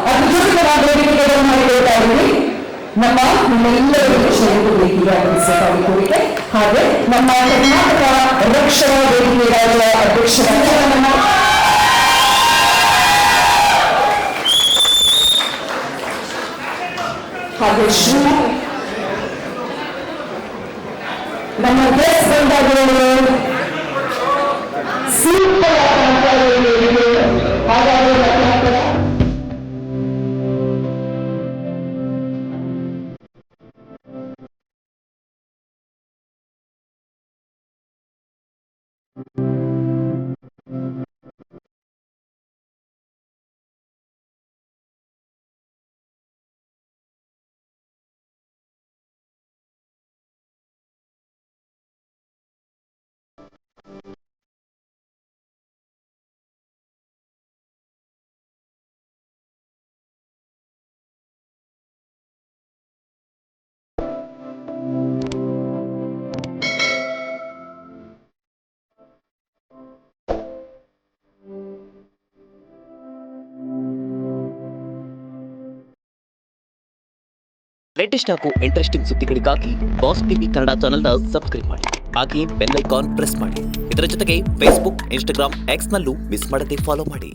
ಅದ್ಭುತವಾದ ವೇದಿಕೆಗಳನ್ನು ಮಾಡಿಕೊಳ್ತಾ ಇದ್ದೀವಿ. ನಿಮ್ಮೆಲ್ಲರಿಗೂ ಕ್ಷೇತ್ರಗಳಿಗೆ ಆಗಮಿಸಬೇಕಾಗಿ ಕೋರಿಕೆ. ಹಾಗೆ ನಮ್ಮ ಕರ್ನಾಟಕ ರಕ್ಷಣಾ ವೇದಿಕೆಗಳ ಅಧ್ಯಕ್ಷರಾದ ಹಾಗೆ ಶ್ರೀ ನಮ್ಮ ದೇಶ ಬಂದಾಗಿರುವ ಸೂಪರ್ ಹಾಗಾಗಿ ಲೇಟೆಸ್ಟ್ ಹಾಗೂ ಇಂಟ್ರೆಸ್ಟಿಂಗ್ ಸುದ್ದಿಗಳಿಗಾಗಿ ಬಾಸ್ ಟಿವಿ ಕನ್ನಡ ಚಾನೆಲ್ನ ಸಬ್ಸ್ಕ್ರೈಬ್ ಮಾಡಿ. ಹಾಗೆ ಬೆಲ್ ಐಕಾನ್ ಪ್ರೆಸ್ ಮಾಡಿ. ಇದರ ಜೊತೆಗೆ ಫೇಸ್ಬುಕ್, ಇನ್ಸ್ಟಾಗ್ರಾಮ್, ಎಕ್ಸ್ ನಲ್ಲೂ ಮಿಸ್ ಮಾಡದೆ ಫಾಲೋ ಮಾಡಿ.